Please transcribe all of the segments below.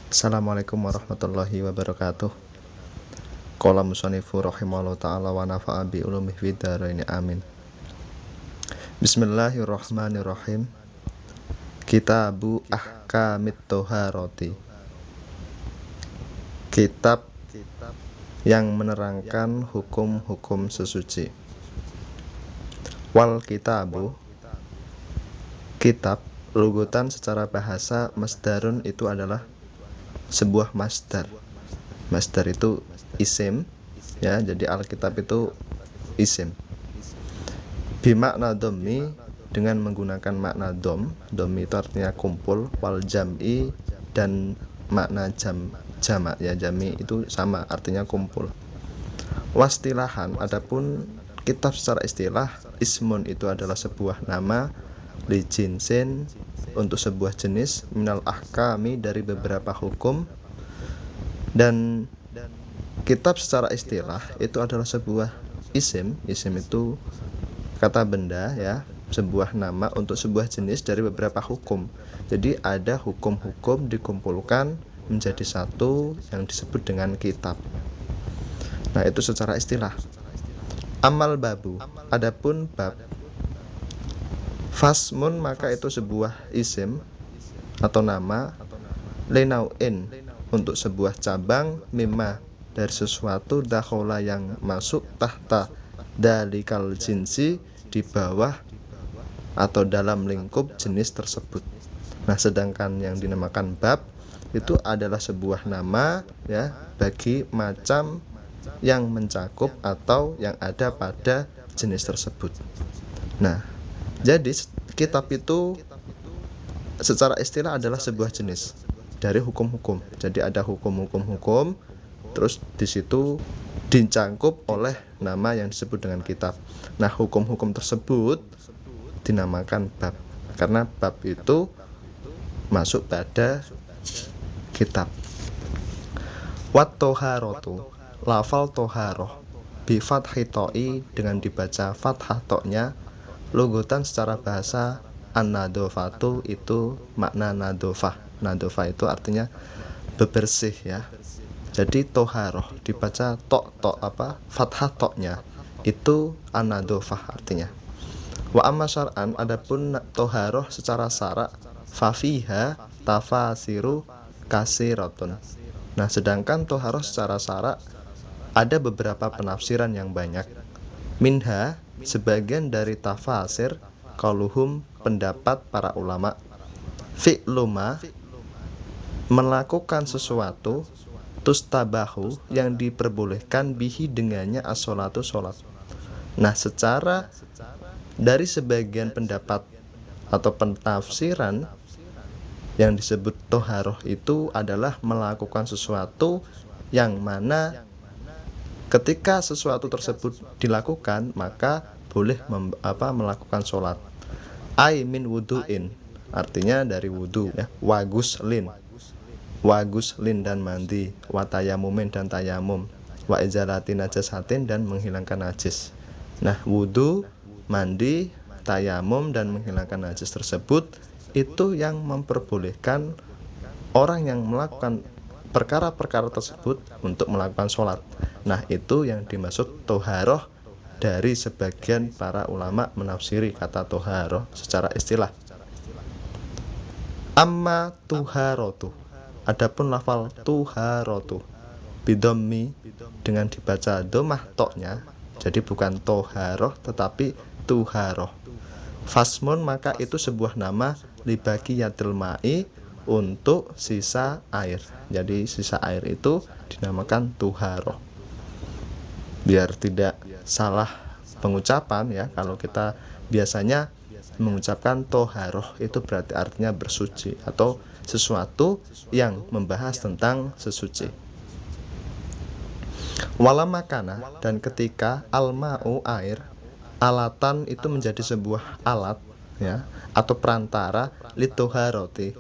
Assalamualaikum warahmatullahi wabarakatuh. Qala musannifu rahimahullahu ta'ala wa nafa'a bi ulumih fid dharain amin. Bismillahirrahmanirrahim. Kitabu Ahkamit Toharoti. Kitab yang menerangkan hukum-hukum sesuci. Wal kitabu, kitab lugutan secara bahasa masdarun itu adalah sebuah masdar. Masdar itu isim, ya, jadi Alkitab itu isim. Bimakna dhammi, dengan menggunakan makna dom. Dom itu artinya kumpul, wal jam'i, dan makna jamak, ya, jami itu sama, artinya kumpul. Wastilahan, adapun kitab secara istilah, ismun itu adalah sebuah nama, li jinsin, untuk sebuah jenis, minal ahkami, dari beberapa hukum. Dan kitab secara istilah itu adalah sebuah isim. Isim itu kata benda, ya, sebuah nama untuk sebuah jenis dari beberapa hukum. Jadi ada hukum-hukum dikumpulkan menjadi satu yang disebut dengan kitab. Nah, itu secara istilah. Amal babu, adapun bab, fasmun, maka itu sebuah isim atau nama, linauin, untuk sebuah cabang, mimma, dari sesuatu, dakhola, yang masuk, tahta dalikal jinsi, di bawah atau dalam lingkup jenis tersebut. Nah, sedangkan yang dinamakan bab itu adalah sebuah nama, ya, bagi macam yang mencakup atau yang ada pada jenis tersebut. Nah, jadi kitab itu secara istilah adalah sebuah jenis dari hukum-hukum. Jadi ada hukum-hukum, terus di situ dicangkup oleh nama yang disebut dengan kitab. Nah, hukum-hukum tersebut dinamakan bab, karena bab itu masuk pada kitab. Wat toharotu, lafal toharoh, bi fathhi to'i, dengan dibaca fathah to'nya, lugutan secara bahasa, an-nadofatu, itu makna nadofah. Nadofah itu artinya bebersih, ya. Jadi toharoh dibaca fathah toknya, itu an-nadofah artinya. Wa amma syar'an, adapun toharoh secara syarak, fafiha tafasiru kasiratun. Nah, sedangkan toharoh secara syarak ada beberapa penafsiran yang banyak. Minha, sebagian dari tafasir, qauluhum, pendapat para ulama, fi'luma, melakukan sesuatu, tustabahu, yang diperbolehkan, bihi, dengannya, as-sholatu, sholat. Nah, secara dari sebagian pendapat atau pentafsiran, yang disebut toharoh itu adalah melakukan sesuatu yang mana ketika sesuatu tersebut dilakukan, maka boleh melakukan sholat. Ai min wudu'in, artinya dari wudu, ya. Waguslin dan mandi, watayamumin, dan tayamum, wa izalati najasatin, dan menghilangkan najis. Nah, wudu, mandi, tayamum, dan menghilangkan najis tersebut itu yang memperbolehkan orang yang melakukan perkara-perkara tersebut untuk melakukan sholat. Nah, itu yang dimaksud toharoh dari sebagian para ulama menafsiri kata toharoh secara istilah. Amma tuharotu, adapun lafal tuharotu, bidommi, dengan dibaca domah toknya, jadi bukan toharoh tetapi tuharoh. Fasmun, maka itu sebuah nama, libaki yatil ma'i, untuk sisa air. Jadi sisa air itu dinamakan tuharoh. Biar tidak salah pengucapan, ya, kalau kita biasanya mengucapkan toharoh itu berarti artinya bersuci atau sesuatu yang membahas tentang sesuci. Walamakana, dan ketika alma'u, air, alatan, itu menjadi sebuah alat, ya, atau perantara, litoharoti,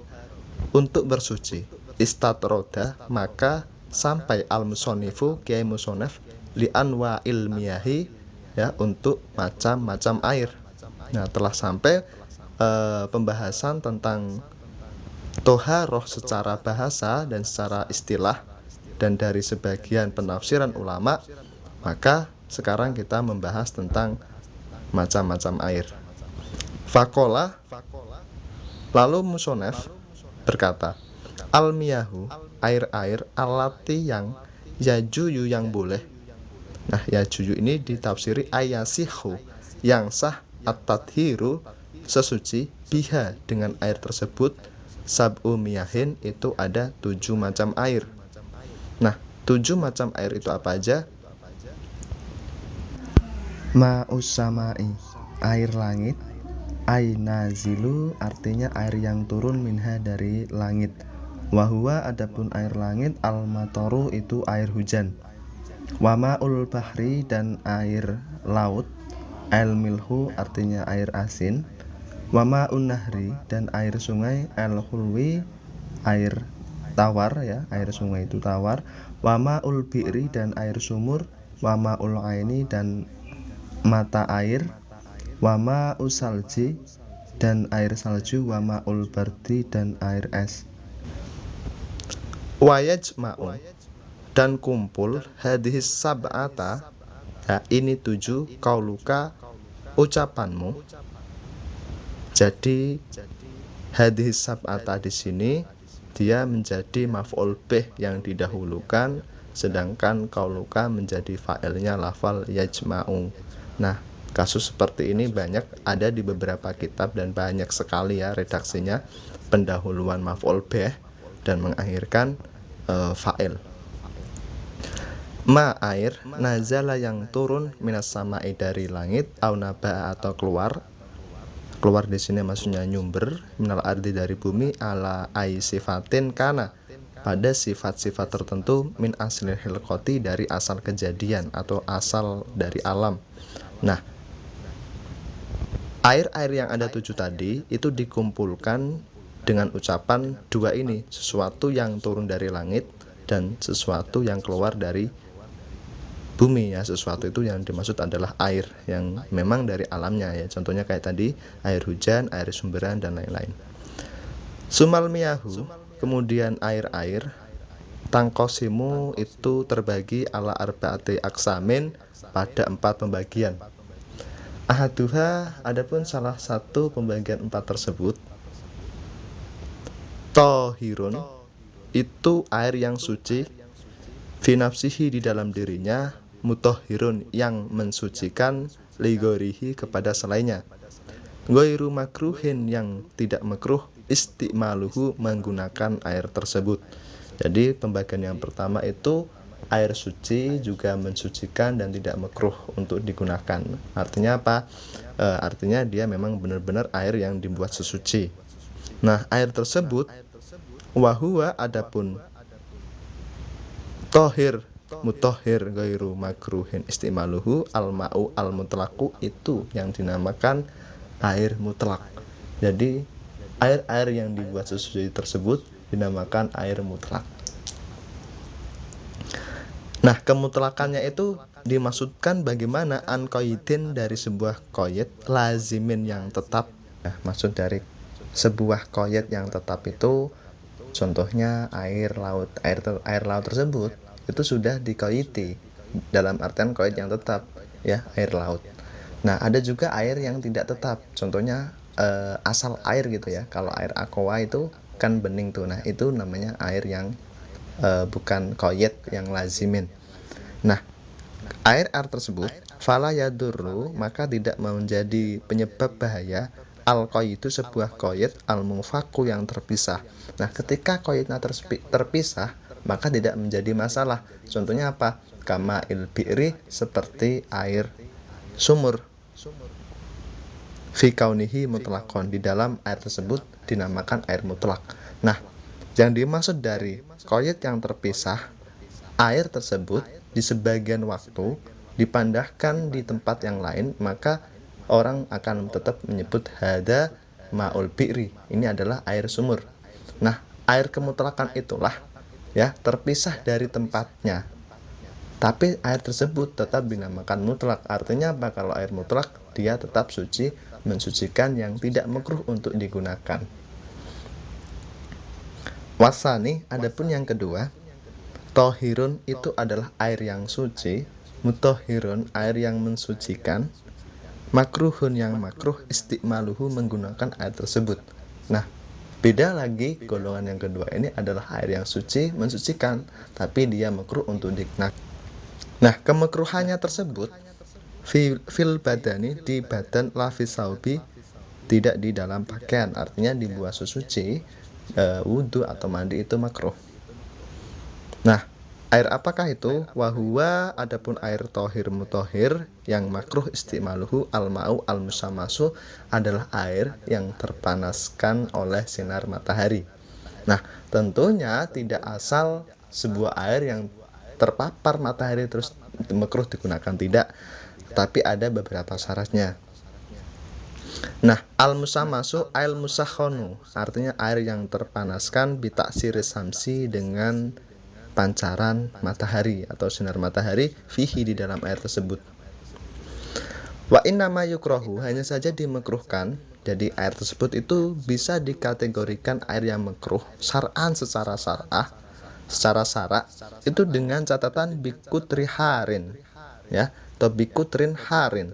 untuk bersuci, istatroda, maka sampai al-musonifu, kiai musonef, li anwa ilmiyahi, ya, untuk macam-macam air. Nah, telah sampai pembahasan tentang Toharoh secara bahasa dan secara istilah dan dari sebagian penafsiran ulama, maka sekarang kita membahas tentang macam-macam air. Fakola, lalu musonef berkata, al-miyahu, air-air alati yang yajuyu yang boleh. Nah, yajuyu ini ditafsiri ayasihu, yang sah, at-tadhiru, sesuci, biha, dengan air tersebut, sab'u miyahin, itu ada 7 macam air. Nah, 7 macam air itu apa aja? Ma'us samai, air langit. Ainazilu, artinya air yang turun minha, dari langit. Wahua, adapun air langit, al-matoru, itu air hujan. Wama'ul bahri, dan air laut. Al-milhu, artinya air asin. Wama'un nahri, dan air sungai. Al-hulwi, air tawar, ya, air sungai itu tawar. Wama'ul bi'ri, dan air sumur. Wama'ul aini, dan mata air. Wama'u salji, dan air salju. Wama'ul bardi, dan air es. Wayajma'u, dan kumpul, hadhis sab'ata, ya, ini 7, kauluka, ucapanmu. Jadi hadhis sab'ata di sini dia menjadi maf'ul bih yang didahulukan, sedangkan kauluka menjadi fa'ilnya lafal yajma'u. Nah, kasus seperti ini banyak ada di beberapa kitab dan banyak sekali ya redaksinya, pendahuluan maf'ul bih dan mengakhirkan fa'il. Ma, air, nazala, yang turun, minas sama'i, dari langit, au naba'a, atau keluar di sini maksudnya nyumber, minal ardi, dari bumi, ala ai sifatin, kana, pada sifat-sifat tertentu, min aslil hilqati, dari asal kejadian atau asal dari alam. Nah, air-air yang ada 7 tadi itu dikumpulkan dengan ucapan dua ini, sesuatu yang turun dari langit dan sesuatu yang keluar dari bumi, ya. Sesuatu itu yang dimaksud adalah air yang memang dari alamnya, ya. Contohnya kayak tadi air hujan, air sumberan, dan lain-lain. Sumal miyahu, kemudian air-air, tangkosimu, itu terbagi ala arba'ati aksamin, pada 4 pembagian. Ahaduha, adapun salah satu pembagian 4 tersebut, tohirun, itu air yang suci, finafsihi, di dalam dirinya, mutohirun, yang mensucikan, ligorihi, kepada selainnya, goiru makruhin, yang tidak makruh, istimaluhu, menggunakan air tersebut. Jadi pembagian yang pertama itu air suci, juga mensucikan dan tidak makruh untuk digunakan. Artinya apa? Artinya dia memang benar-benar air yang dibuat sesuci. Nah, air tersebut, wahuwa, adapun tohir, mutohir, gairu makruhin, istimaluhu, al-ma'u al-mutlaku, itu yang dinamakan air mutlak. Jadi air-air yang dibuat sesuci tersebut dinamakan air mutlak. Nah, kemutlakannya itu dimaksudkan bagaimana, an qaidin, dari sebuah qaid, lazimin, yang tetap. Nah, maksud dari sebuah qaid yang tetap itu contohnya air laut. Air laut tersebut itu sudah diqaidi dalam artian qaid yang tetap, ya, air laut. Nah, ada juga air yang tidak tetap. Contohnya asal air gitu, ya. Kalau air aqua itu kan bening tuh. Nah, itu namanya air yang bukan qaid yang lazimin. Nah, air tersebut fala yadurru, maka tidak menjadi penyebab bahaya, al-qaidu, sebuah qaid, al-mufaku, yang terpisah. Nah, ketika qaidnya terpisah, maka tidak menjadi masalah. Contohnya apa? Kama il-bi'ri, seperti air sumur. Fi kaunihi mutlaqon, di dalam air tersebut dinamakan air mutlak. Nah, yang dimaksud dari qaid yang terpisah, air tersebut di sebagian waktu dipindahkan di tempat yang lain, maka orang akan tetap menyebut hada ma'ul bi'ri, ini adalah air sumur. Nah, air kemutlakan itulah, ya, terpisah dari tempatnya, tapi air tersebut tetap dinamakan mutlak. Artinya apa? Kalau air mutlak, dia tetap suci, mensucikan, yang tidak makruh untuk digunakan. Wasani, adapun yang kedua, tohirun itu adalah air yang suci, mutohirun air yang mensucikan, makruhun yang makruh istimaluhu menggunakan air tersebut. Nah, beda lagi golongan yang kedua ini adalah air yang suci, mensucikan, tapi dia makruh untuk digunakan. Nah, kemekruhannya tersebut fil badani, di badan, lafis saubi, tidak di dalam pakaian. Artinya di buah suci, wudhu atau mandi itu makruh. Nah, air apakah itu? Wahuwa, adapun air tohir mutohir yang makruh istimaluhu al-ma'u al-musamasu adalah air yang terpanaskan oleh sinar matahari. Nah, tentunya tidak asal sebuah air yang terpapar matahari terus makruh digunakan, tidak. Tapi ada beberapa syaratnya. Nah, al-musamasu al-musakhonu, artinya air yang terpanaskan bitaksiri samsi, dengan pancaran matahari atau sinar matahari, fihi, di dalam air tersebut. Wa innama yukrohu, hanya saja dimekruhkan. Jadi air tersebut itu bisa dikategorikan air yang makruh syar'an, secara syara itu dengan catatan bikutri harin, ya, atau bikutrin harin,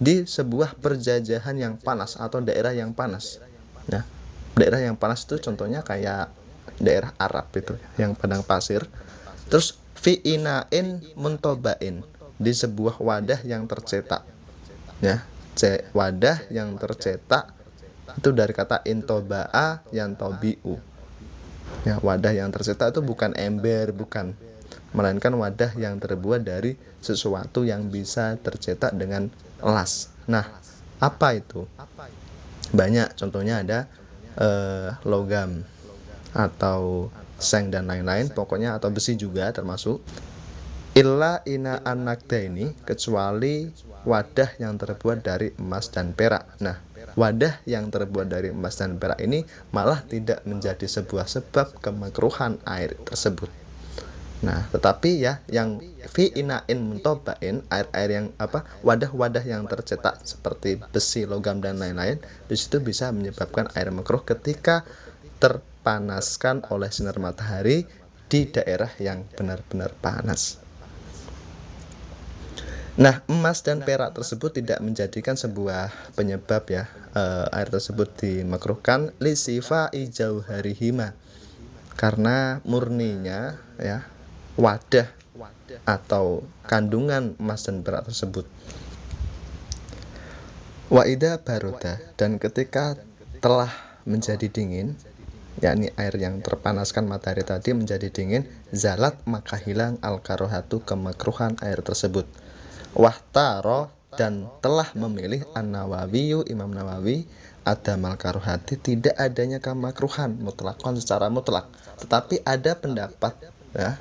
di sebuah perjajahan yang panas atau daerah yang panas. Nah, daerah yang panas itu contohnya kayak daerah Arab itu, yang padang pasir. Terus fi inain muntobain, di sebuah wadah yang tercetak. Ya, wadah yang tercetak itu dari kata intoba'a yang tobi'u. Ya, wadah yang tercetak itu bukan ember, bukan, melainkan wadah yang terbuat dari sesuatu yang bisa tercetak dengan elas. Nah, apa itu? Banyak, contohnya ada logam atau seng dan lain-lain, pokoknya, atau besi juga termasuk. Illa ina anakda ini, kecuali wadah yang terbuat dari emas dan perak. Nah, wadah yang terbuat dari emas dan perak ini malah tidak menjadi sebuah sebab kemakruhan air tersebut. Nah, tetapi ya yang fi inain muntobain, air-air yang wadah-wadah yang tercetak seperti besi, logam dan lain-lain, di situ bisa menyebabkan air makruh ketika terpanaskan oleh sinar matahari di daerah yang benar-benar panas. Nah, emas dan perak tersebut tidak menjadikan sebuah penyebab, ya, air tersebut dimakruhkan lisifa ijauharihima, karena murninya, ya, wadah atau kandungan emas dan perak tersebut. Wa idza baroda, dan ketika telah menjadi dingin, yakni air yang terpanaskan matahari tadi menjadi dingin, zalat, maka hilang al-karohatu, kemakruhan air tersebut. Wahtaro, dan telah memilih An-Nawawiyu, Imam Nawawi, adamal karohati, tidak adanya kemakruhan mutlakon, secara mutlak. Tetapi ada pendapat, ya,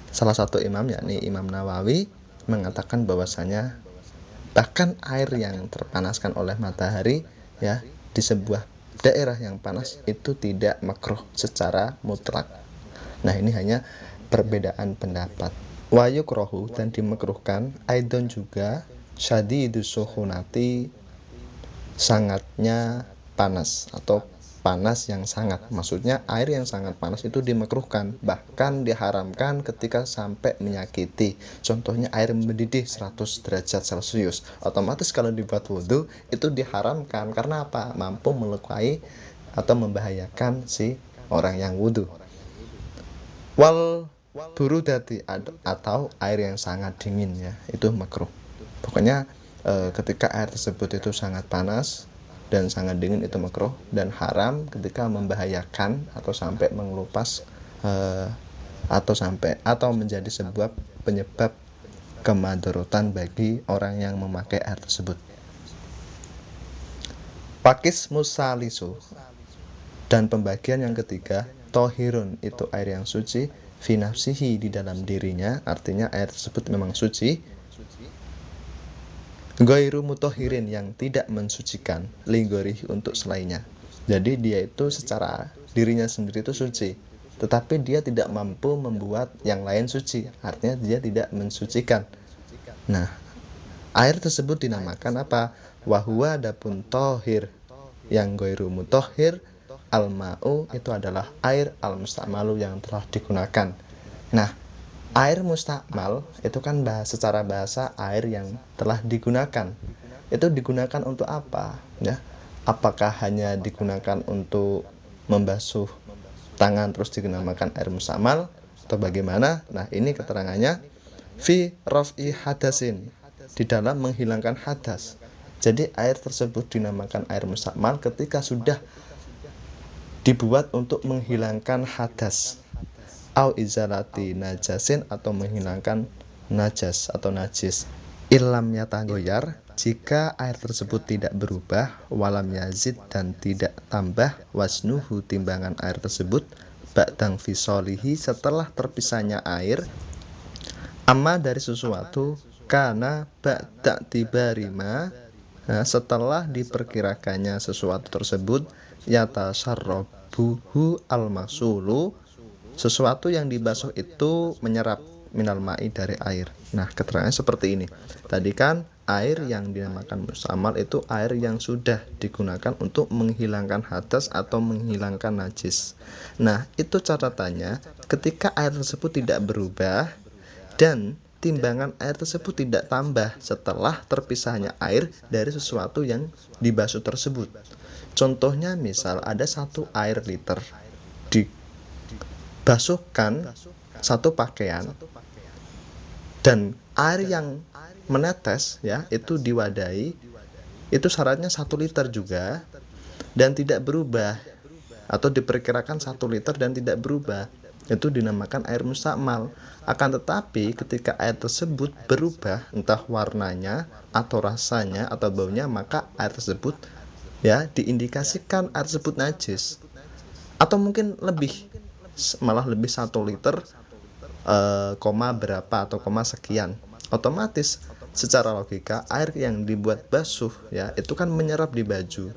salah satu imam, yakni Imam Nawawi, mengatakan bahwasanya bahkan air yang terpanaskan oleh matahari, ya, di sebuah daerah yang panas itu tidak makruh secara mutlak. Nah, ini hanya perbedaan pendapat. Wa yukrohu, dan dimakruhkan aidon juga syadidus suhunati, sangatnya panas atau panas yang sangat. Maksudnya air yang sangat panas itu dimakruhkan, bahkan diharamkan ketika sampai menyakiti. Contohnya air mendidih 100 derajat Celcius. Otomatis kalau dibuat wudhu itu diharamkan, karena apa? Mampu melukai atau membahayakan si orang yang wudhu. Wal burudati, atau air yang sangat dingin, ya, itu makruh. Pokoknya ketika air tersebut itu sangat panas dan sangat dingin itu makruh, dan haram ketika membahayakan atau sampai mengelupas atau menjadi sebuah penyebab kemadharatan bagi orang yang memakai air tersebut. Pakis musalisu, dan pembagian yang ketiga, tohirun, itu air yang suci, finafsihi, di dalam dirinya, artinya air tersebut memang suci, ghairu mutohirin, yang tidak mensucikan, ligorihi, untuk selainnya. Jadi dia itu secara dirinya sendiri itu suci, tetapi dia tidak mampu membuat yang lain suci, artinya dia tidak mensucikan. Nah, air tersebut dinamakan apa? Wahuwa, adapun tohir yang ghairu mutohir, al-ma'u itu adalah air, al-musta'malu yang telah digunakan. Nah, air mustakmal itu kan secara bahasa air yang telah digunakan. Itu digunakan untuk apa? Ya, apakah hanya digunakan untuk membasuh tangan terus dinamakan air mustakmal atau bagaimana? Nah, ini keterangannya fi raf'i hadasin, di dalam menghilangkan hadas. Jadi air tersebut dinamakan air mustakmal ketika sudah dibuat untuk menghilangkan hadas, au izalati najasin, atau menghilangkan najas atau najis. Ilam yatagoyar, jika air tersebut tidak berubah, walam yazid, dan tidak tambah, wasnuhu, timbangan air tersebut, ba'dang fisolihi, setelah terpisahnya air, amma dari sesuatu, karena ba'da tibarima, setelah diperkirakannya sesuatu tersebut, yatasarrabuhu al-masulu, sesuatu yang dibasuh itu menyerap minal ma'i, dari air. Nah, keterangannya seperti ini. Tadi kan air yang dinamakan mustamal itu air yang sudah digunakan untuk menghilangkan hadas atau menghilangkan najis. Nah, itu catatannya ketika air tersebut tidak berubah dan timbangan air tersebut tidak tambah setelah terpisahnya air dari sesuatu yang dibasuh tersebut. Contohnya misal ada 1 air liter dibasuhkan 1 pakaian, dan air yang menetes ya itu diwadahi, itu syaratnya 1 liter juga dan tidak berubah, atau diperkirakan 1 liter dan tidak berubah, itu dinamakan air mustakmal. Akan tetapi ketika air tersebut berubah, entah warnanya atau rasanya atau baunya, maka air tersebut ya diindikasikan air tersebut najis, atau mungkin malah lebih 1 liter koma berapa atau koma sekian, otomatis secara logika air yang dibuat basuh ya itu kan menyerap di baju,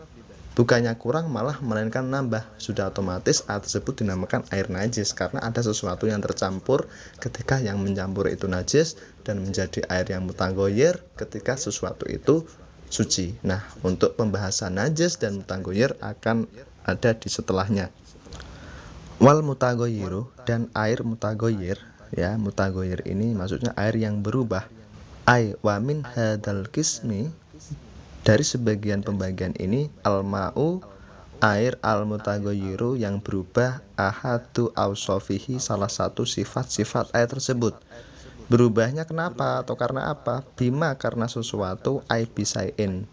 bukannya kurang malah melainkan nambah. Sudah otomatis air tersebut dinamakan air najis karena ada sesuatu yang tercampur ketika yang mencampur itu najis, dan menjadi air yang mutaghoyir ketika sesuatu itu suci. Nah, untuk pembahasan najis dan mutaghoyir akan ada di setelahnya. Wal mutaghoyiru, dan air mutaghoyir ya, mutaghoyir ini maksudnya air yang berubah. Ai wa min hadal qismi, dari sebagian pembagian ini, al-ma'u, air, al-mutaghoyiru, yang berubah, ahadu awsofihi, salah satu sifat-sifat air tersebut. Berubahnya kenapa atau karena apa? Bima, karena sesuatu, ai bisain,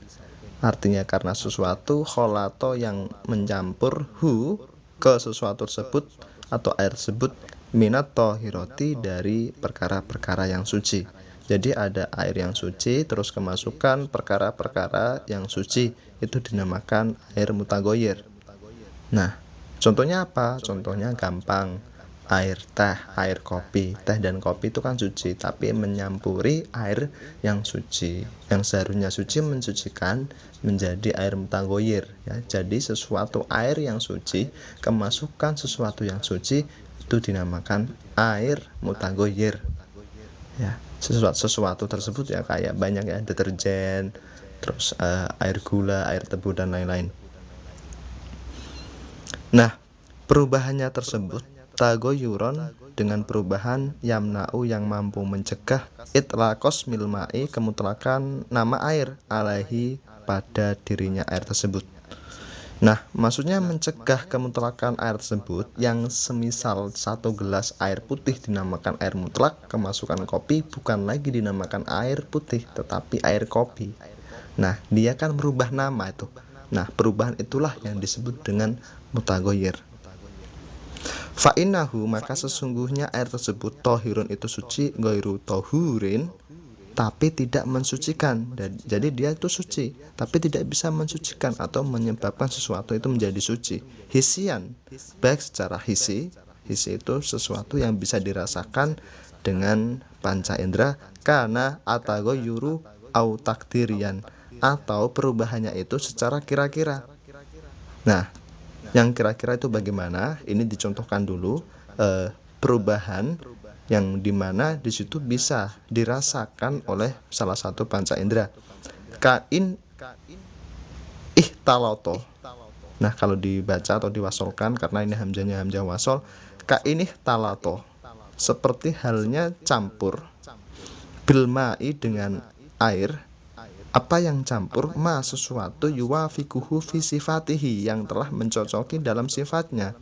artinya karena sesuatu, kholato, yang mencampur, hu, ke sesuatu tersebut atau air tersebut, minat tohiroti, dari perkara-perkara yang suci. Jadi ada air yang suci terus kemasukan perkara-perkara yang suci, itu dinamakan air mutaghoyir. Nah, contohnya apa? Contohnya gampang, air teh, air kopi. Teh dan kopi itu kan suci, tapi menyampuri air yang suci, yang seharusnya suci mensucikan, menjadi air mutaghoyir ya. Jadi sesuatu air yang suci kemasukan sesuatu yang suci, itu dinamakan air mutaghoyir ya. Sesuatu tersebut ya kayak banyak ya, deterjen, terus air gula, air tebu, dan lain-lain. Nah, perubahannya tersebut taghoyuron, dengan perubahan yamna'u, yang mampu mencegah itlaqos milma'i, kemutlakan nama air, alaihi, pada dirinya air tersebut. Nah, maksudnya mencegah kemutlakan air tersebut, yang semisal 1 gelas air putih dinamakan air mutlak, kemasukan kopi bukan lagi dinamakan air putih tetapi air kopi. Nah, dia kan merubah nama itu. Nah, perubahan itulah yang disebut dengan mutaghoyir. Fa'innahu, maka sesungguhnya air tersebut tohirun, itu suci, ghairu tohurin, tapi tidak mensucikan. Jadi dia itu suci tapi tidak bisa mensucikan atau menyebabkan sesuatu itu menjadi suci. Hisian, baik secara hisi itu sesuatu yang bisa dirasakan dengan panca indera, karena ataghoyuru au takdirian, atau perubahannya itu secara kira-kira. Nah, yang kira-kira itu bagaimana? Ini dicontohkan dulu perubahan yang dimana di situ bisa dirasakan oleh salah satu panca indera. Kain ihtaloto, Nah, kalau dibaca atau diwasolkan, karena ini hamzahnya hamzah wasol, ka ini talato, seperti halnya campur, bilma'i dengan air, apa yang campur, ma sesuatu yuwafikuhu fi sifatihi, yang telah mencocoki dalam sifatnya.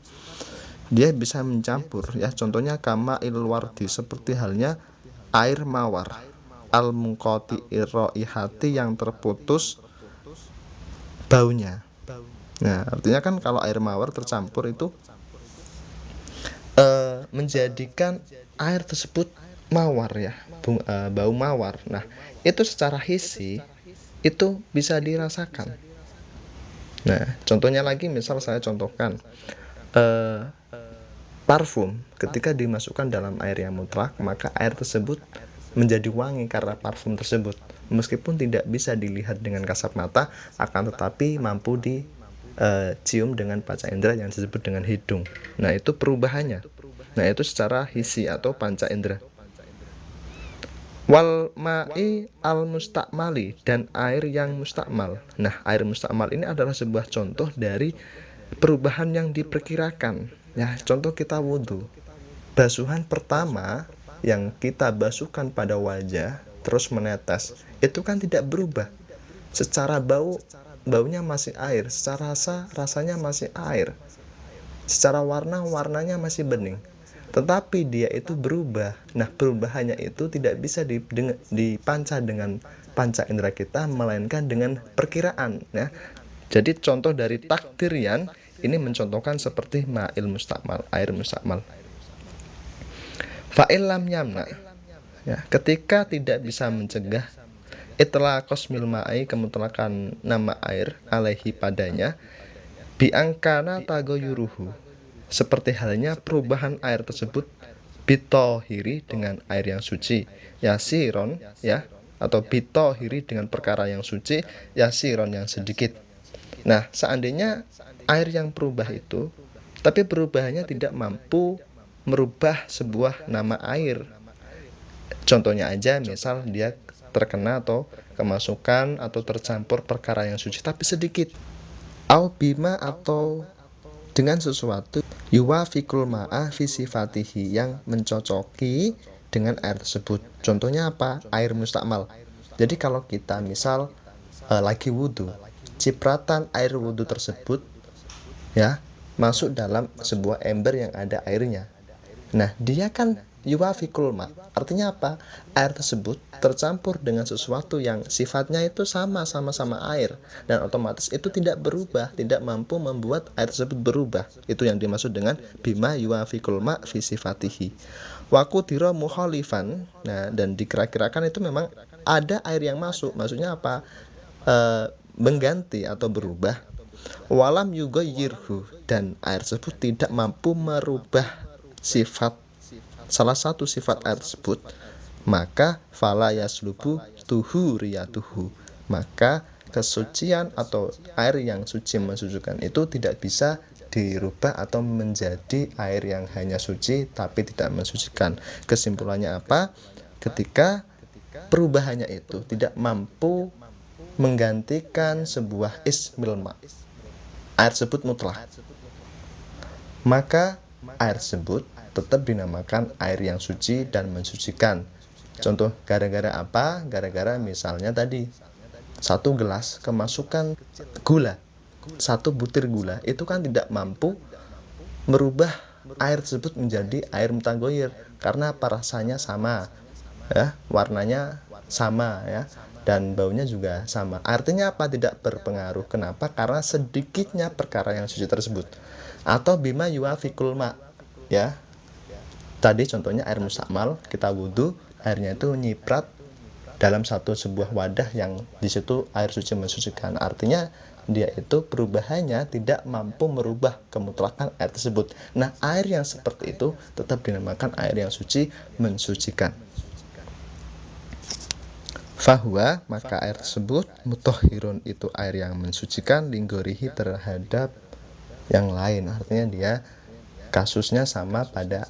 Dia bisa mencampur, ya, contohnya kama ilwardi, seperti halnya air mawar, al mungkoti irroihati, yang terputus baunya. Nah, artinya kan kalau air mawar tercampur itu menjadikan air tersebut mawar, ya, bau mawar. Nah, itu secara hissi itu bisa dirasakan. Nah, contohnya lagi, misal saya contohkan parfum, ketika dimasukkan dalam air yang mutlak, maka air tersebut menjadi wangi karena parfum tersebut, meskipun tidak bisa dilihat dengan kasat mata, akan tetapi mampu dicium dengan panca indera yang disebut dengan hidung. Nah, itu perubahannya. Nah, itu secara hisi atau panca indera. Wal ma'i al mustakmali, dan air yang mustakmal. Nah, air mustakmal ini adalah sebuah contoh dari perubahan yang diperkirakan. Ya, contoh kita wudhu, basuhan pertama yang kita basuhkan pada wajah terus menetes, itu kan tidak berubah. Secara baunya masih air, secara rasanya masih air, secara warnanya masih bening, tetapi dia itu berubah. Nah, perubahannya itu tidak bisa dipanca dengan panca indera kita, melainkan dengan perkiraan, ya. Jadi contoh dari takdirian ini mencontohkan seperti ma'il mustakmal, air mustakmal. Fa'il lam yamna, ya, ketika tidak bisa mencegah itlaqos mil ma'i, kemutlakan nama air, alaihi padanya, biangkana tagoyuruhu, seperti halnya perubahan air tersebut, bitohiri, dengan air yang suci, yasiron, ya, atau bitohiri, dengan perkara yang suci, yasiron, yang sedikit. Nah, seandainya air yang berubah itu, tapi perubahannya tidak mampu merubah sebuah nama air. Contohnya aja, misal dia terkena atau kemasukan atau tercampur perkara yang suci tapi sedikit. Au bima, atau dengan sesuatu yuwafikul ma'a fi sifatihi, yang mencocoki dengan air tersebut. Contohnya apa? Air mustakmal. Jadi kalau kita misal lagi wudhu, cipratan air wudhu tersebut, ya, masuk dalam sebuah ember yang ada airnya. Nah, dia kan yuwafikul ma, artinya apa? Air tersebut tercampur dengan sesuatu yang sifatnya itu sama-sama air, dan otomatis itu tidak berubah, tidak mampu membuat air tersebut berubah. Itu yang dimaksud dengan bima yuwafikul ma fi sifatihi. Wakudiro muhalifan. Nah, dan dikira-kirakan itu memang ada air yang masuk. Maksudnya apa? Mengganti atau berubah. Walam yugoyirhu, dan air tersebut tidak mampu merubah sifat, salah satu sifat air tersebut, maka fala yaslubu tuhuriyatuhu, maka kesucian atau air yang suci mensucikan itu tidak bisa dirubah atau menjadi air yang hanya suci tapi tidak mensucikan. Kesimpulannya apa? Ketika perubahannya itu tidak mampu menggantikan sebuah ismil ma, air tersebut mutlak, maka air tersebut tetap dinamakan air yang suci dan mensucikan. Contoh, gara-gara apa? Gara-gara misalnya tadi, satu gelas kemasukan gula, satu butir gula, itu kan tidak mampu merubah air tersebut menjadi air mutagoyir, karena apa? Rasanya sama, ya, warnanya sama, ya, dan baunya juga sama. Artinya apa? Tidak berpengaruh. Kenapa? Karena sedikitnya perkara yang suci tersebut. Atau bima yuwafikul ma, ya, tadi contohnya air mustakmal, kita wudhu, airnya itu nyiprat dalam sebuah wadah yang di situ air suci mensucikan. Artinya dia itu perubahannya tidak mampu merubah kemutlakan air tersebut. Nah, air yang seperti itu tetap dinamakan air yang suci mensucikan. Fahuwa, maka air tersebut, mutohirun, itu air yang mensucikan, linggorihi, terhadap yang lain. Artinya dia kasusnya sama pada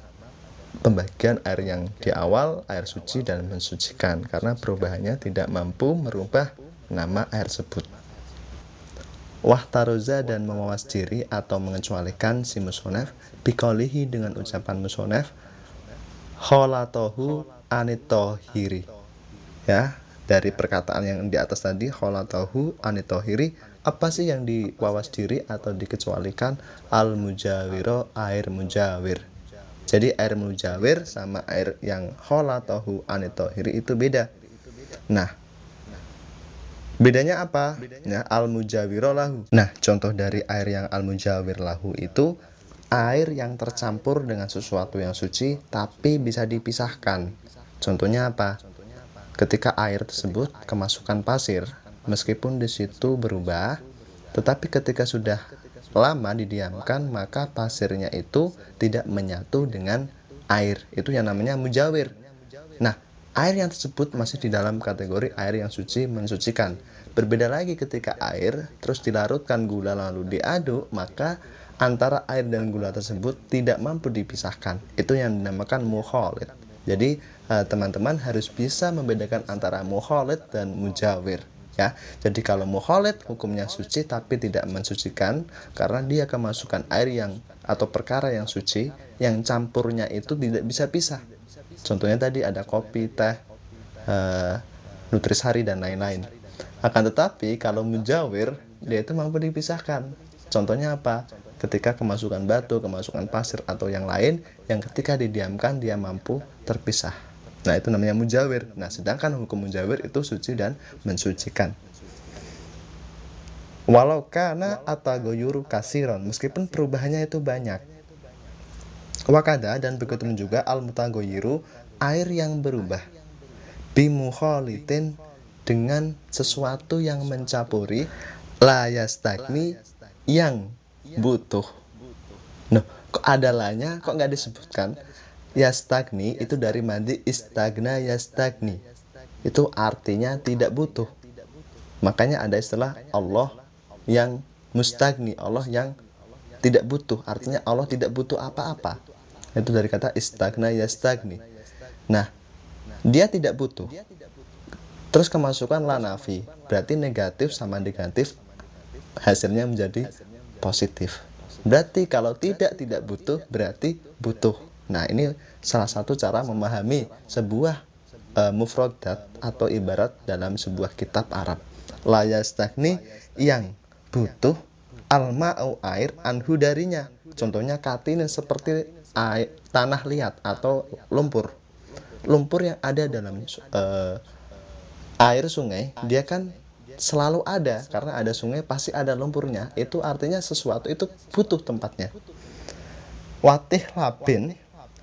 pembagian air yang di awal, air suci dan mensucikan, karena perubahannya tidak mampu merubah nama air tersebut. Wahtaroza dan memawas diri atau mengecualikan si musonef bikolihi dengan ucapan musonef kholatohu anitohiri, ya, dari perkataan yang di atas tadi kholatohu anitohiri, apa sih yang diwawas diri atau dikecualikan? Al mujawiro, air mujawir. Jadi air mujawir sama air yang kholatohu anitohiri itu beda. Nah, bedanya apa? Nah, al mujawiro lahu. Nah, contoh dari air yang al mujawir lahu itu air yang tercampur dengan sesuatu yang suci tapi bisa dipisahkan. Contohnya apa? Ketika air tersebut kemasukan pasir, meskipun di situ berubah, tetapi ketika sudah lama didiamkan, maka pasirnya itu tidak menyatu dengan air. Itu yang namanya mujawir. Nah, air yang tersebut masih di dalam kategori air yang suci mensucikan. Berbeda lagi ketika air terus dilarutkan gula lalu diaduk, maka antara air dan gula tersebut tidak mampu dipisahkan. Itu yang dinamakan mukhalid. Jadi teman-teman harus bisa membedakan antara mukhalid dan mujawir, ya. Jadi kalau mukhalid hukumnya suci tapi tidak mensucikan karena dia kemasukan air yang atau perkara yang suci yang campurnya itu tidak bisa pisah. Contohnya tadi ada kopi, teh, nutrisari dan lain-lain. Akan tetapi kalau mujawir dia itu mampu dipisahkan. Contohnya apa? Ketika kemasukan batu, kemasukan pasir atau yang lain yang ketika didiamkan dia mampu terpisah. Nah, itu namanya mujawir. Nah, sedangkan hukum mujawir itu suci dan mensucikan. Walau kana atagoyuru kasiron, meskipun perubahannya itu banyak. Wakada, dan begitu juga al-mutagoyiru, air yang berubah. Bimukholitin, dengan sesuatu yang mencampuri, la yastagni, yang butuh. Nah, kok ada lanya, kok nggak disebutkan? Yastagni itu dari madi istagna yastagni. Itu artinya tidak butuh. Makanya ada istilah Allah yang mustagni, Allah yang tidak butuh. Artinya Allah tidak butuh apa-apa. Itu dari kata istagna yastagni. Nah, dia tidak butuh. Terus kemasukan la nafi, berarti negatif sama negatif hasilnya menjadi positif. Berarti kalau tidak butuh berarti butuh. Nah, ini salah satu cara memahami sebuah mufradat atau ibarat dalam sebuah kitab Arab. La yastagni, yang butuh, al-ma'u, air, anhu, darinya. Contohnya katine, seperti air, tanah liat atau lumpur. Lumpur yang ada dalam air sungai, dia kan selalu ada, karena ada sungai pasti ada lumpurnya. Itu artinya sesuatu itu butuh tempatnya. Watih labin,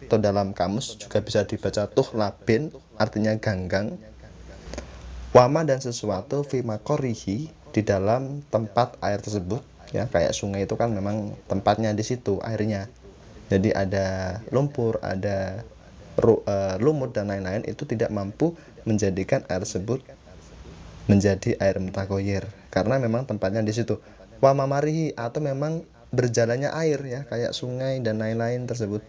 atau dalam kamus juga bisa dibaca tuh labin, artinya ganggang. Wama, dan sesuatu fimakorihi, di dalam tempat air tersebut, ya, kayak sungai itu kan memang tempatnya di situ airnya. Jadi ada lumpur, ada lumut dan lain-lain, itu tidak mampu menjadikan air tersebut menjadi air mutagoyir karena memang tempatnya di situ. Wa mamarihi, atau memang berjalannya air, ya, kayak sungai dan lain-lain tersebut.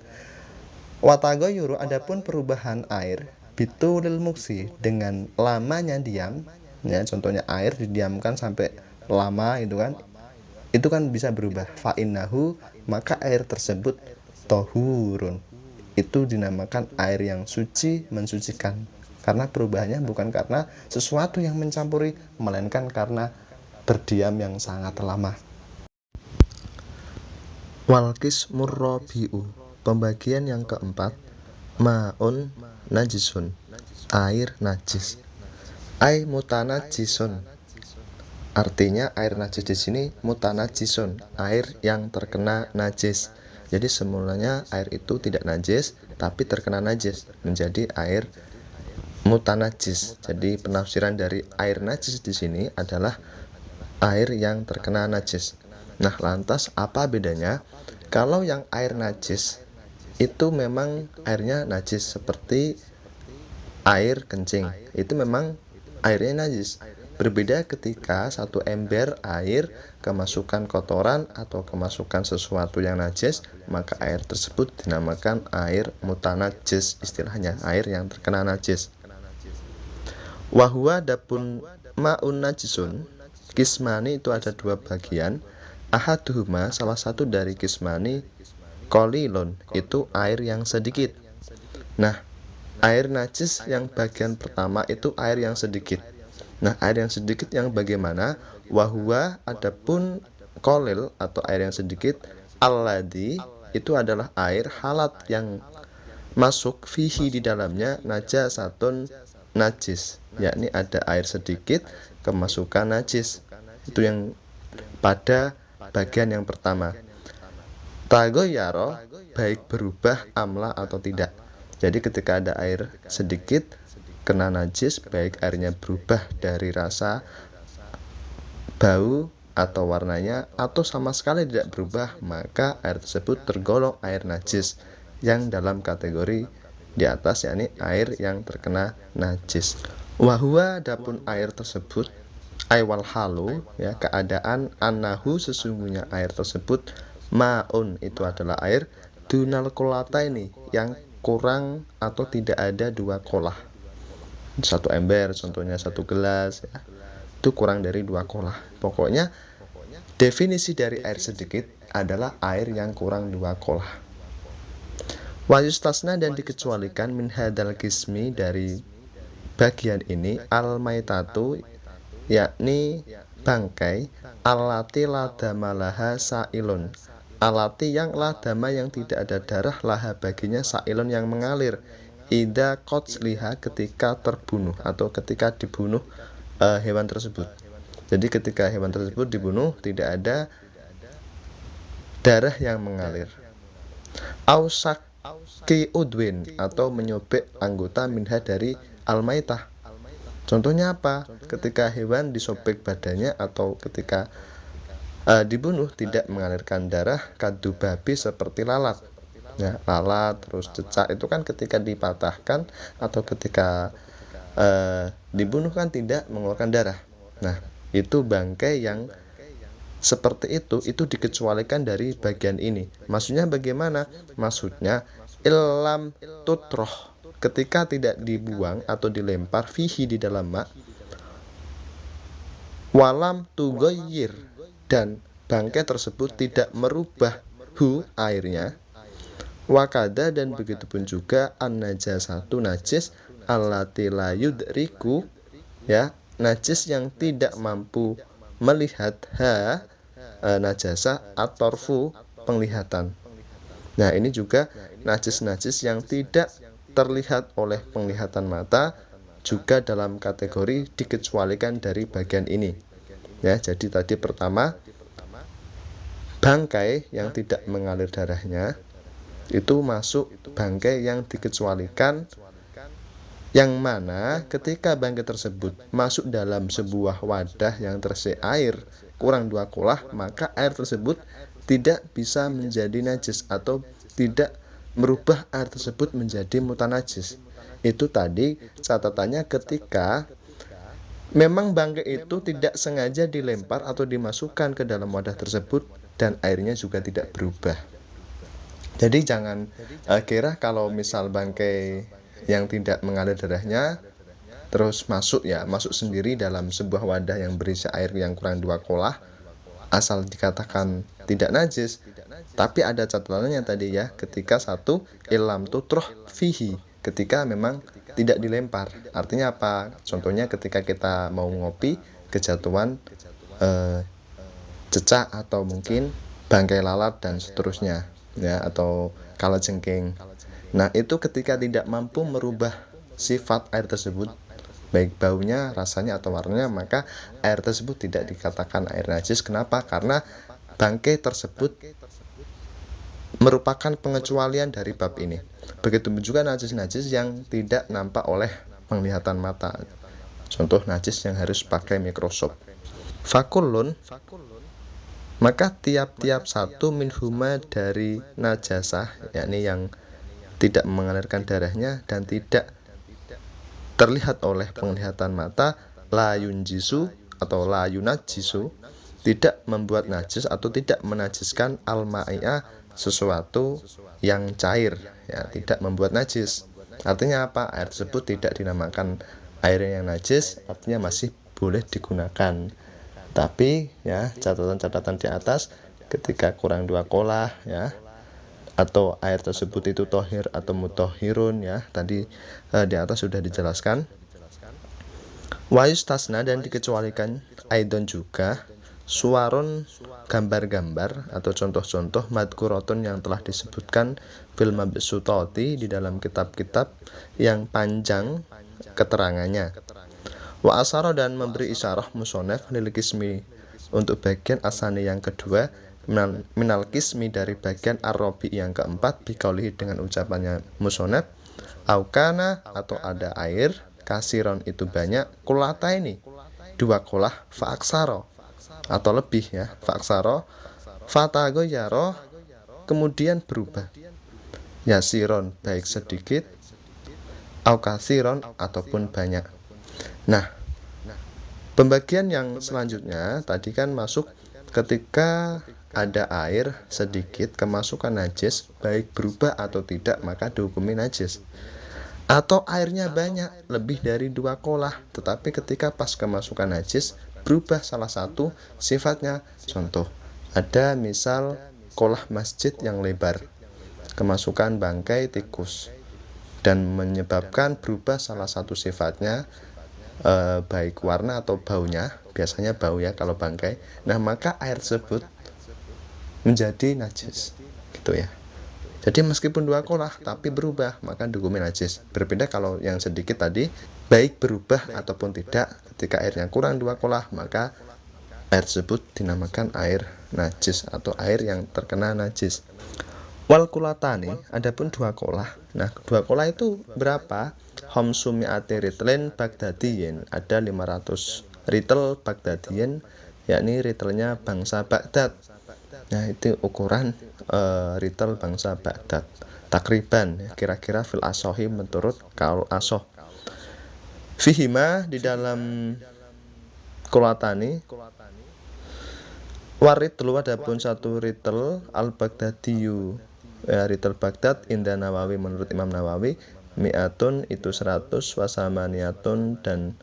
Wa tagoyuru, adapun perubahan air, bitulil muksi, dengan lamanya diam, ya, contohnya air didiamkan sampai lama itu kan bisa berubah. Fa innahu, maka air tersebut tohurun, itu dinamakan air yang suci mensucikan, karena perubahannya bukan karena sesuatu yang mencampuri, melainkan karena berdiam yang sangat lama. Walkis murrobiu, pembagian yang keempat, ma'un najisun, air najis. Ai mutanajisun, artinya air najis di sini mutanajisun, air yang terkena najis. Jadi semulanya air itu tidak najis tapi terkena najis menjadi air mutanajis. Jadi penafsiran dari air najis di sini adalah air yang terkena najis. Nah, lantas apa bedanya? Kalau yang air najis itu memang airnya najis, seperti air kencing, itu memang airnya najis. Berbeda ketika satu ember air kemasukan kotoran atau kemasukan sesuatu yang najis, maka air tersebut dinamakan air mutanajis, istilahnya air yang terkena najis. Wahwa dapun ma'un najisun, Kismani itu ada dua bagian. Ahaduhuma, salah satu dari kismani, qalilun, itu air yang sedikit. Nah, air najis yang bagian pertama itu air yang sedikit. Nah, air yang sedikit yang bagaimana? Wahwa, adapun qalil atau air yang sedikit, alladzi, itu adalah air halat yang masuk fihi di dalamnya najasatun, najis, yakni ada air sedikit kemasukan najis. Itu yang pada bagian yang pertama. Tagoyaro, baik berubah amla atau tidak. Jadi ketika ada air sedikit kena najis, baik airnya berubah dari rasa, bau, atau warnanya, atau sama sekali tidak berubah, maka air tersebut tergolong air najis yang dalam kategori di atas, yakni air yang terkena najis. Wahua, adapun air tersebut, aiwal halu, ya, keadaan annahu, sesungguhnya air tersebut, maun, itu adalah air, dunal kolata ini, yang kurang atau tidak ada dua kolah. Satu ember, contohnya satu gelas, ya, itu kurang dari dua kolah. Pokoknya definisi dari air sedikit adalah air yang kurang dua kolah. Wayustasna, dan dikecualikan min hadal kismi, dari bagian ini, al maitatu, yakni bangkai, alati ladamalaha sailun, alati yang ladama yang tidak ada darah, laha baginya sailun yang mengalir, ida kotsliha, ketika terbunuh atau ketika dibunuh hewan tersebut. Jadi ketika hewan tersebut dibunuh tidak ada darah yang mengalir. Ausaki udwin, atau menyobek anggota minha dari almaitah. Contohnya apa? Ketika hewan disobek badannya atau ketika dibunuh tidak mengalirkan darah, kadu babi, seperti lalat. Ya, lalat, terus cecak, itu kan ketika dipatahkan atau ketika dibunuh kan tidak mengeluarkan darah. Nah, itu bangkai yang seperti itu dikecualikan dari bagian ini. Maksudnya bagaimana? Maksudnya ilam tutroh, ketika tidak dibuang atau dilempar, fihi, di dalam mak, walam tugoyir, dan bangkai tersebut tidak merubah airnya, wakada, dan begitu pun juga an najasatu, najis, allati la yudriku, ya, najis yang tidak mampu melihat, najasa atorfu, penglihatan. Nah, ini juga najis-najis yang tidak terlihat oleh penglihatan mata, juga dalam kategori dikecualikan dari bagian ini. Ya, jadi tadi pertama, bangkai yang tidak mengalir darahnya itu masuk bangkai yang dikecualikan, yang mana ketika bangkai tersebut masuk dalam sebuah wadah yang terisi air kurang dua kolah, maka air tersebut tidak bisa menjadi najis atau tidak merubah air tersebut menjadi mutanajis. Itu tadi catatannya ketika memang bangkai itu tidak sengaja dilempar atau dimasukkan ke dalam wadah tersebut dan airnya juga tidak berubah. Jadi jangan kira kalau misal bangkai yang tidak mengalir darahnya terus masuk sendiri dalam sebuah wadah yang berisi air yang kurang dua kolah, asal dikatakan tidak najis. Tapi ada catatannya tadi, ya, ketika satu ilam tutroh fihi, ketika memang tidak dilempar. Artinya apa? Contohnya ketika kita mau ngopi kejatuhan cecak atau mungkin bangkai lalat dan seterusnya, ya, atau kalajengking. Nah, itu ketika tidak mampu merubah sifat air tersebut, baik baunya, rasanya, atau warnanya, maka air tersebut tidak dikatakan air najis. Kenapa? Karena bangkai tersebut merupakan pengecualian dari bab ini. Begitu juga najis-najis yang tidak nampak oleh penglihatan mata. Contoh najis yang harus pakai mikroskop. Fakulun, maka tiap-tiap satu minhuma dari najasah, yakni yang tidak mengalirkan darahnya dan tidak terlihat oleh penglihatan mata, la yunjisu atau la yunajisu, tidak membuat najis atau tidak menajiskan al-ma'iyah, sesuatu yang cair, ya, tidak membuat najis. Artinya apa? Air tersebut tidak dinamakan air yang najis, artinya masih boleh digunakan. Tapi ya, catatan-catatan di atas, ketika kurang 2 kolah ya, atau air tersebut itu tohir atau mutohirun ya, tadi di atas sudah dijelaskan. Wa yustasna, dan dikecualikan aidon juga suwaron, gambar-gambar atau contoh-contoh madkuratun yang telah disebutkan fil mabsutati, di dalam kitab-kitab yang panjang keterangannya. Wa asara, dan memberi isyarah musonef lil qismi, untuk bagian asani yang kedua, minal qismi, dari bagian ar-rabi yang keempat, biqaulihi, dengan ucapannya musonef, aukana, atau ada air, kasiron itu banyak, kulata ini 2 kolah, faaksaro atau lebih ya, faaksaro, fatagoyaro, kemudian berubah, yasiron baik sedikit, aukasiron ataupun banyak. Nah, pembagian yang selanjutnya tadi kan masuk ketika ada air sedikit kemasukan najis, baik berubah atau tidak maka dihukumi najis. Atau airnya banyak, lebih dari 2 kolah, tetapi ketika pas kemasukan najis berubah salah satu sifatnya. Contoh, ada misal kolah masjid yang lebar, kemasukan bangkai tikus, dan menyebabkan berubah salah satu sifatnya, baik warna atau baunya, biasanya bau ya kalau bangkai. Nah, maka air tersebut menjadi najis, gitu ya. Jadi meskipun 2 kolah tapi berubah, maka dihukumi najis. Berbeda kalau yang sedikit tadi, baik berubah ataupun tidak, ketika airnya kurang 2 kolah, maka air tersebut dinamakan air najis atau air yang terkena najis. Wal kulatani, adapun 2 kolah. Nah, 2 kolah itu berapa? Homsumi'ati ritlin Baghdadiyin, ada 500 ritel Baghdadiyin, yakni ritelnya bangsa Baghdad. Nah, itu ukuran ritel bangsa Baghdad. Takriban ya, kira-kira fil asohi, menurut kaul asoh. Fihima, di dalam kulatani, warit telu, adapun 1 ritel al Baghdadiyu ya, ritel Baghdad inda Nawawi, menurut Imam Nawawi, mi'atun itu 100, wasamaniyatun dan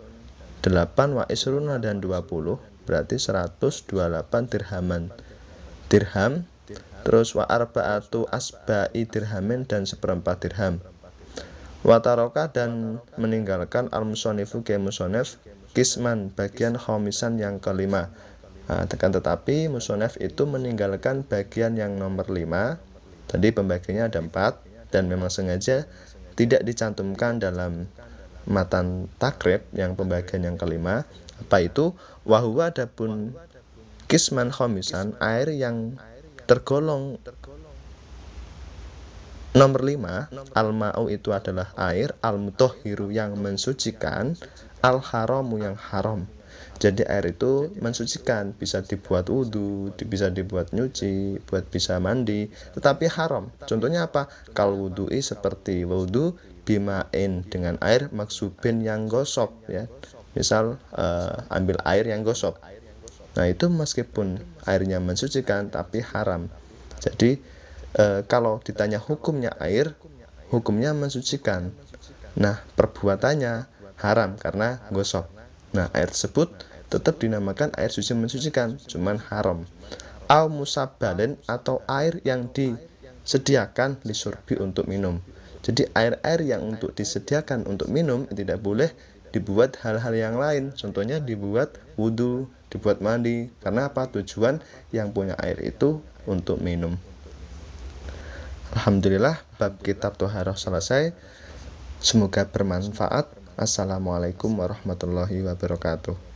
8, wa isruna dan 20, berarti 128 dirham. Terus wa arba'atu asba'i dirhamin, dan 1/4 dirham. Wa taroka, dan meninggalkan al-musonifu ke musonef, kisman, bagian khomisan yang kelima. Nah, tetapi musonef itu meninggalkan bagian yang nomor 5. Tadi pembagiannya ada 4, dan memang sengaja tidak dicantumkan dalam matan takrib yang pembagian yang kelima. Apa itu? Wahuwa, adapun kisman khomisan, air yang tergolong nomor 5, al-ma'u itu adalah air, al-mutahhiru yang mensucikan, al-haramu yang haram. Jadi air itu mensucikan, bisa dibuat wudhu, bisa dibuat nyuci, bisa mandi, tetapi haram. Contohnya apa? Kal wudhu'i, seperti wudhu, bimain, dengan air, maksubin yang gosok ya. Misal ambil air yang gosok. Nah, itu meskipun airnya mensucikan tapi haram. Jadi kalau ditanya hukumnya air, hukumnya mensucikan. Nah, perbuatannya haram karena gosok. Nah, air tersebut tetap dinamakan air suci mensucikan, cuman haram. Au musabbalin, atau air yang disediakan lisurbi, untuk minum. Jadi air-air yang untuk disediakan untuk minum tidak boleh dibuat hal-hal yang lain. Contohnya dibuat wudhu, dibuat mandi. Karena apa? Tujuan yang punya air itu untuk minum. Alhamdulillah, bab kitab Thaharah selesai. Semoga bermanfaat. Assalamualaikum warahmatullahi wabarakatuh.